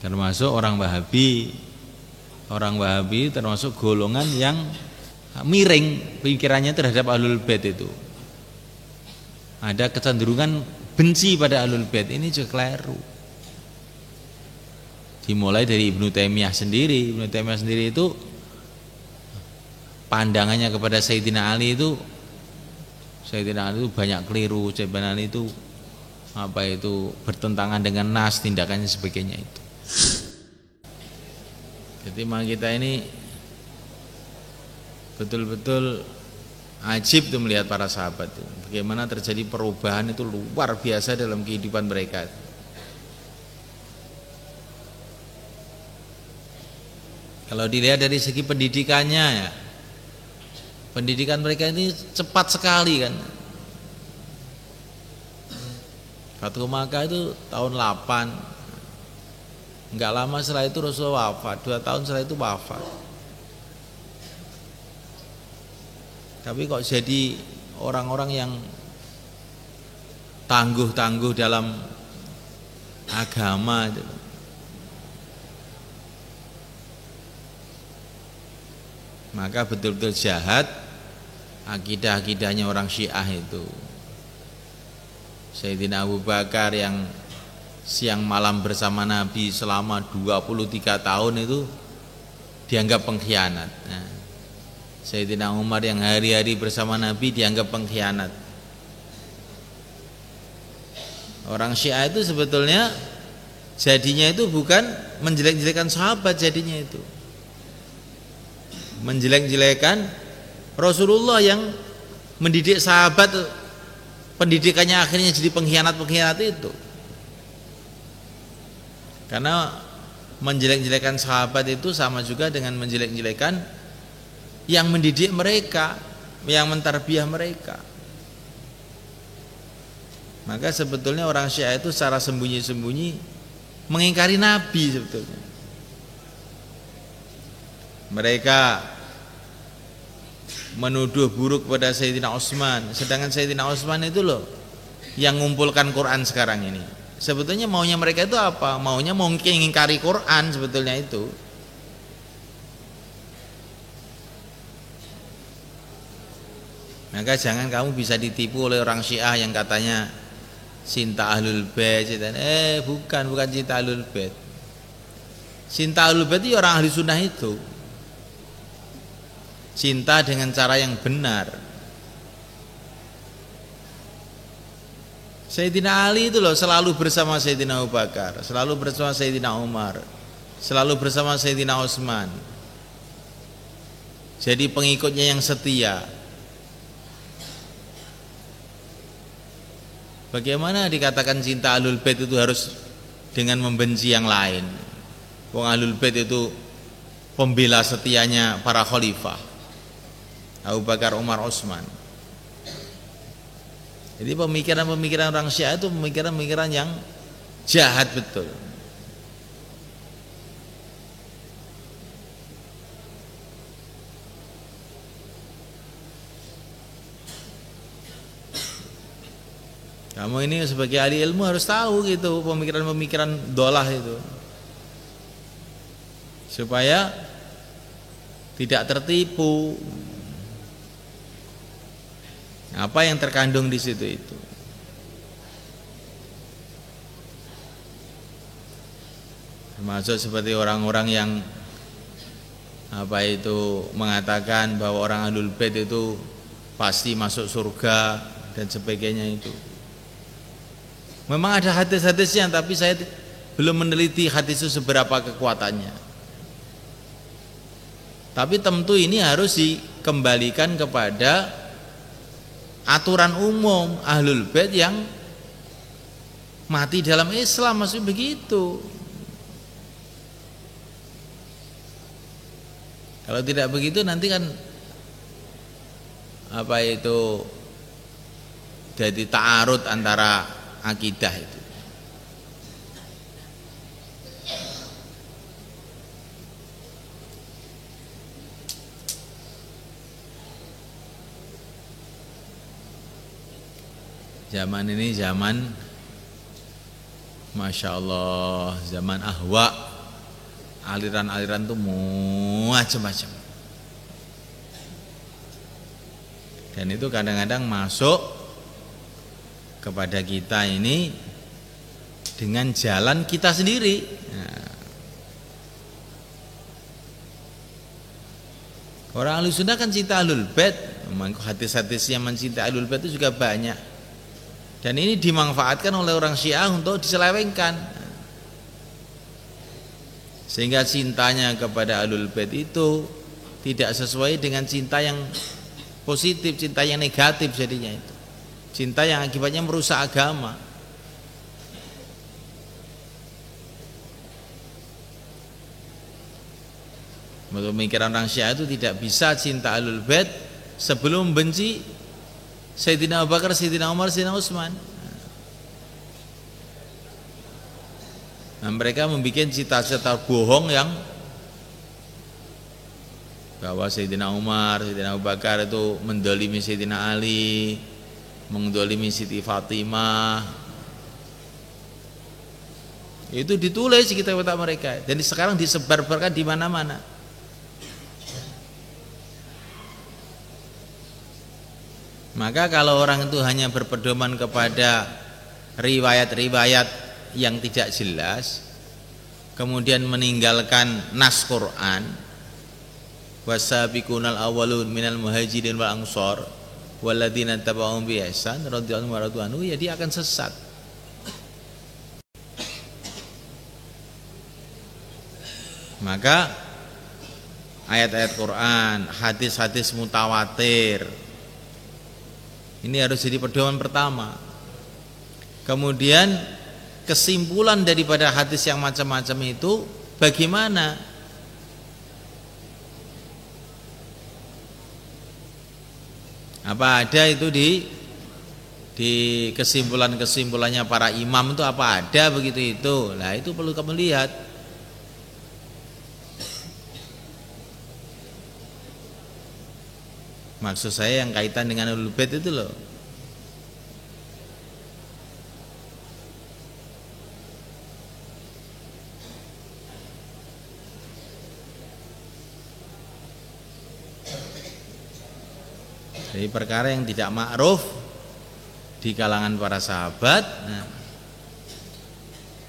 termasuk orang Wahabi. Orang Wahabi termasuk golongan yang miring pikirannya terhadap Ahlul Bait itu. Ada kecenderungan benci pada Ahlul Bait, ini juga keliru. Dimulai dari Ibnu Taimiyah sendiri. Ibnu Taimiyah sendiri itu pandangannya kepada Sayyidina Ali itu banyak keliru. Sayyidina Ali itu bertentangan dengan nas, tindakannya sebagainya itu. Jadi memang kita ini betul-betul ajib tuh melihat para sahabat itu. Bagaimana terjadi perubahan itu luar biasa dalam kehidupan mereka. Kalau dilihat dari segi pendidikannya ya, pendidikan mereka ini cepat sekali kan. Fathu Makkah itu tahun 8. Enggak lama setelah itu Rasulullah wafat, 2 tahun setelah itu wafat. Tapi kok jadi orang-orang yang tangguh-tangguh dalam agama itu. Maka betul-betul jahat akidah-akidahnya orang Syiah itu. Sayyidina Abu Bakar yang siang malam bersama Nabi selama 23 tahun itu dianggap pengkhianat. Nah, Sayyidina Umar yang hari-hari bersama Nabi dianggap pengkhianat. Orang Syiah itu sebetulnya jadinya itu bukan menjelek-jelekan sahabat, jadinya itu menjelek-jelekan Rasulullah yang mendidik sahabat, pendidikannya akhirnya jadi pengkhianat-pengkhianat itu. Karena menjelek-jelekan sahabat itu sama juga dengan menjelek-jelekan yang mendidik mereka, yang mentarbiyah mereka. Maka sebetulnya orang Syiah itu secara sembunyi-sembunyi mengingkari Nabi sebetulnya. Mereka menuduh buruk pada Sayyidina Utsman, sedangkan Sayyidina Utsman itu loh yang mengumpulkan Quran sekarang ini. Sebetulnya maunya mereka itu apa? Maunya mengingkari Quran sebetulnya itu. Maka jangan kamu bisa ditipu oleh orang Syiah yang katanya cinta Ahlul Bait. Bukan cinta Ahlul Bait. Cinta Ahlul Bait itu orang ahli sunnah itu. Cinta dengan cara yang benar. Sayyidina Ali itu loh selalu bersama Sayyidina Abu Bakar, selalu bersama Sayyidina Umar, selalu bersama Sayyidina Utsman. Jadi pengikutnya yang setia. Bagaimana dikatakan cinta Ahlul Bait itu harus dengan membenci yang lain? Wong Ahlul Bait itu pembela setianya para khalifah, Abu Bakar, Umar, Utsman. Jadi pemikiran-pemikiran orang Syiah itu pemikiran-pemikiran yang jahat betul. Kamu ini sebagai ahli ilmu harus tahu gitu pemikiran-pemikiran dolah itu, supaya tidak tertipu. Apa yang terkandung di situ itu. Termasuk seperti orang-orang yang mengatakan bahwa orang Ahlul Bait itu pasti masuk surga dan sebagainya itu. Memang ada hadis-hadisnya, tapi saya belum meneliti hadis itu seberapa kekuatannya. Tapi tentu ini harus dikembalikan kepada aturan umum Ahlul Bait yang mati dalam Islam, maksudnya begitu. Kalau tidak begitu nanti kan jadi ta'arud antara akidah itu. Zaman ini zaman Masya Allah, zaman ahwa, aliran-aliran itu macam-macam. Dan itu kadang-kadang masuk kepada kita ini dengan jalan kita sendiri. Nah, orang Ahlus Sunnah kan cinta Ahlul Bait, hadis-hadis yang mencintai Ahlul Bait itu juga banyak. Dan ini dimanfaatkan oleh orang Syiah untuk diselewengkan. Sehingga cintanya kepada Ahlul Bait itu tidak sesuai dengan cinta yang positif, cinta yang negatif jadinya itu. Cinta yang akibatnya merusak agama. Menurut pemikiran orang Syiah itu tidak bisa cinta Ahlul Bait sebelum benci Sayyidina Abu Bakar, Sayyidina Umar, Sayyidina Utsman. Nah, mereka membuat cita-cita bohong yang bahwa Sayyidina Umar, Sayyidina Abu Bakar itu mendolimi Sayyidina Ali, mendolimi Siti Fatimah. Itu ditulis di kitab-kitab mereka dan sekarang disebar-barkan di mana-mana. Maka kalau orang itu hanya berpedoman kepada riwayat-riwayat yang tidak jelas, kemudian meninggalkan nas Quran, wasabiqunal awwalun minal muhajirin wal ansor walladzina tabauhum bi ihsan radhiyallahu anhu, ya dia akan sesat. Maka ayat-ayat Quran, hadis-hadis mutawatir ini harus jadi pedoman pertama. Kemudian kesimpulan daripada hadis yang macam-macam itu bagaimana? Apa ada itu di kesimpulannya para imam itu apa ada begitu itu? Nah, itu perlu kamu lihat. Maksud saya yang kaitan dengan Ahlul Bait itu loh. Jadi perkara yang tidak ma'ruf di kalangan para sahabat, nah,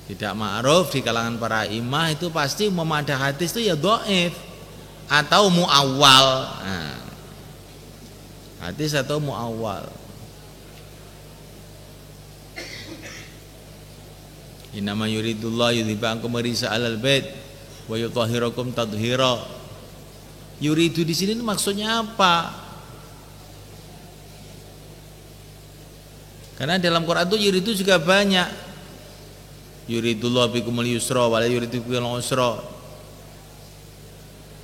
tidak ma'ruf di kalangan para imam itu pasti memadah hadis itu ya dhaif atau muawwal. Nah, hadis atau muawwal. Innama yuridullah yudhiba ankum risa alal bait wa yutahhirakum tadhira. Yuridu di sini maksudnya apa? Karena dalam Quran itu yuridu juga banyak. Yuridullah bikumul yusra wa la yuridu bikumul usra.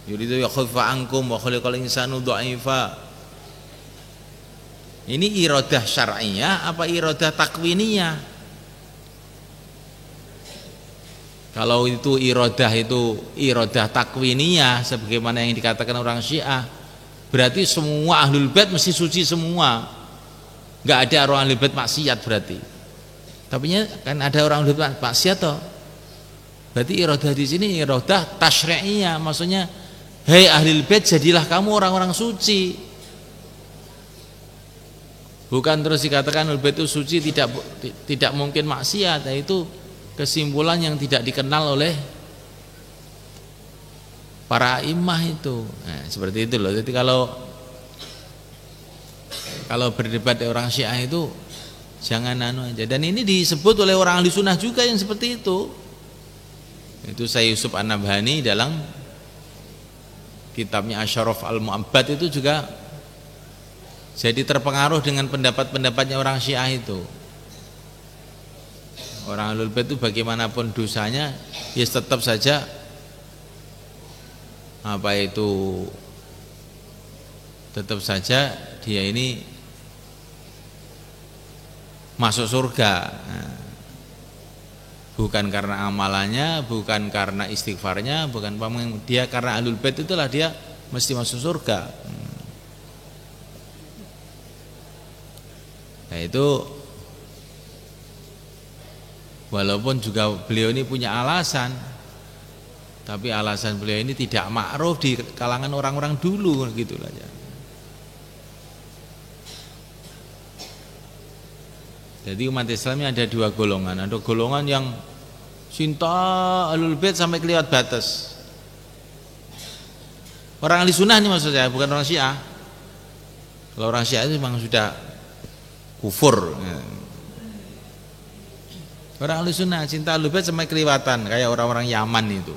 Yuridu yakhuffa ankum wa khuliqal insanu dha'ifa. Ini iradah syar'iyah apa iradah takwiniyah? Kalau itu iradah takwiniyah sebagaimana yang dikatakan orang Syiah, berarti semua Ahlul Bait mesti suci semua. Enggak ada orang Ahlul Bait maksiat berarti. Tapi kan ada orang Ahlul Bait maksiat toh. Berarti iradah di sini iradah tasyri'iyah, maksudnya hei Ahlul Bait jadilah kamu orang-orang suci. Bukan terus dikatakan Ahlul Bait itu suci tidak mungkin maksiat. Nah, itu kesimpulan yang tidak dikenal oleh para imam itu. Nah, seperti itu loh. Jadi kalau berdebat orang Syiah itu jangan anu aja. Dan ini disebut oleh orang Ahli Sunnah juga yang seperti itu. Itu Syekh Yusuf An-Nabhani dalam kitabnya Asyaraf Al-Mu'abbad itu juga jadi terpengaruh dengan pendapat-pendapatnya orang Syiah itu. Orang Ahlul Bait itu bagaimanapun dosanya, ya tetap saja tetap saja dia ini masuk surga. Nah, bukan karena amalannya, bukan karena istighfarnya, bukan dia karena Ahlul Bait itulah dia mesti masuk surga. Nah, itu walaupun juga beliau ini punya alasan Tapi alasan beliau ini tidak ma'ruf di kalangan orang-orang dulu gitu aja. Jadi umat Islam ini ada dua golongan. Ada golongan yang cinta Ahlul Bait sampai kelewat batas. Orang ahli sunnah ini maksud saya, bukan orang Syiah. Kalau orang Syiah itu memang sudah kufur. Orang ahli sunnah cinta Ahlul Bait sampai kelewatan, kayak orang-orang Yaman itu.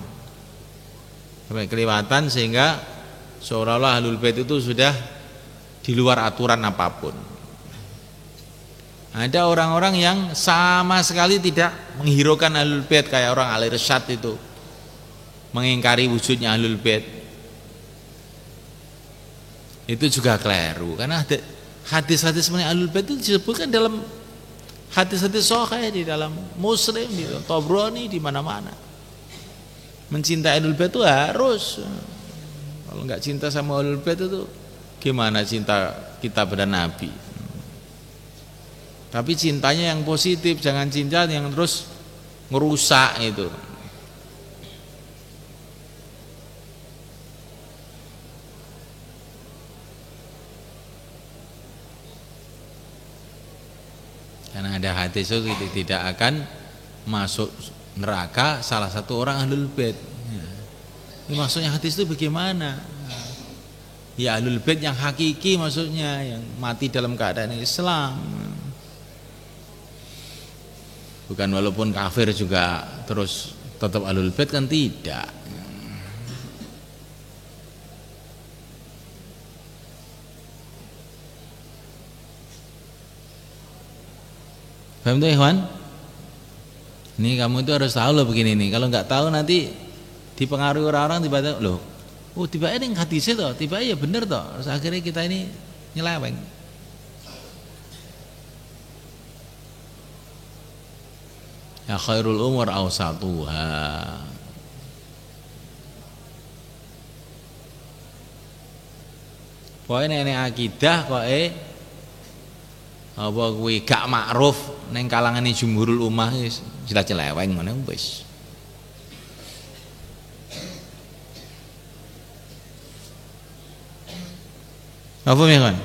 Sampai kelewatan sehingga seolah-olah Ahlul Bait itu sudah di luar aturan apapun. Ada orang-orang yang sama sekali tidak menghiraukan Ahlul Bait, kayak orang Al-Irsyad itu mengingkari wujudnya Ahlul Bait. Itu juga keliru, karena hadis-hadis mengenai Ahlul Bait itu disebutkan dalam hadis-hadis sahih, di dalam Muslim, di Tabrani, di mana-mana. Mencintai Ahlul Bait itu harus. Kalau nggak cinta sama Ahlul Bait itu gimana cinta kita pada Nabi? Tapi cintanya yang positif, jangan cinta yang terus ngerusak itu. Karena ada hadis itu tidak akan masuk neraka salah satu orang Ahlul Bait. Ini maksudnya hadis itu bagaimana? Ya Ahlul Bait yang hakiki maksudnya, yang mati dalam keadaan Islam. Bukan walaupun kafir juga terus tetap Ahlul Bait, kan tidak. Paham tuh ikhwan? Ini kamu itu harus tahu loh begini nih. Kalau nggak tahu nanti dipengaruhi orang-orang, tiba-tiba loh, oh tiba-tiba ini hadisnya toh, tiba-tiba ya bener toh. Terus akhirnya kita ini nyeleweng. Ya khairul umur awsatuha. Pokoknya ini akidah kok apa kuwi gak makruf ning kalangane jumhurul ummah wis sila celeweng ngene wis. Apa ya kan?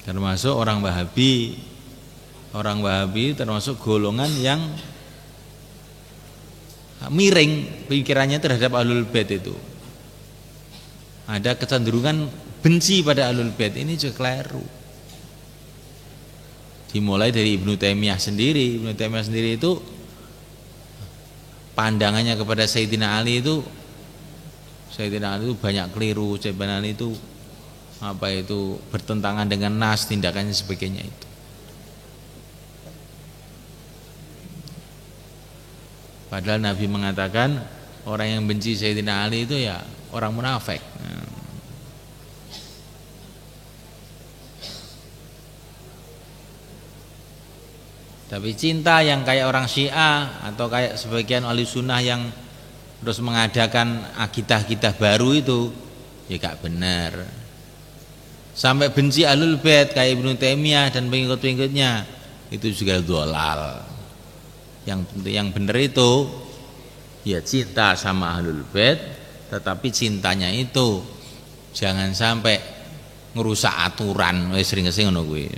Termasuk orang Wahabi termasuk golongan yang miring pikirannya terhadap Ahlul Bait itu. Ada kecenderungan benci pada Ahlul Bait, ini juga keliru. Dimulai dari Ibnu Taimiyah sendiri. Ibnu Taimiyah sendiri itu pandangannya kepada Sayyidina Ali itu banyak keliru. Sayyidina Ali itu bertentangan dengan nas, tindakannya sebagainya itu. Padahal Nabi mengatakan orang yang benci Sayyidina Ali itu ya orang munafik. Tapi cinta yang kayak orang Syiah atau kayak sebagian ahli sunnah yang terus mengadakan akidah-akidah baru itu ya gak benar. Sampai benci Ahlul Bait kayak Ibnu Taimiyah dan pengikut-pengikutnya itu juga dhalal. Yang benar itu ya cinta sama Ahlul Bait, tetapi cintanya itu jangan sampai ngerusak aturan. Wis sering-sering ngono kuwi.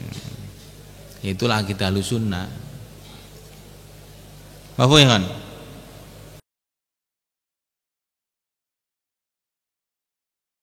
Itulah akidah Ahlussunnah. Apa ya kan?